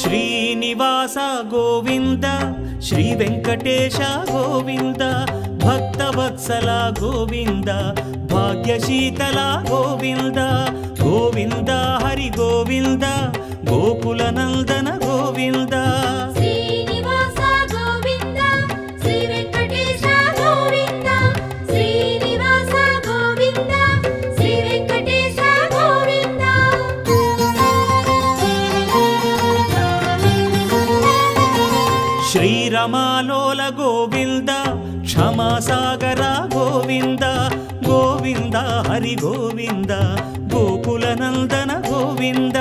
Srinivasa Govinda Shri Venkatesha Govinda Bhaktavatsala Govinda భాగ్యశీతల Govinda Govinda Hari Govinda Gokula Nandana Govinda Srinivasa Govinda Shri Venkatesha Govinda Srinivasa Govinda Shri Venkatesha Govinda శ్రీరమాలోల Govinda క్షమాసాగర Govinda Govinda Hari Govinda Gokula Nandana Govinda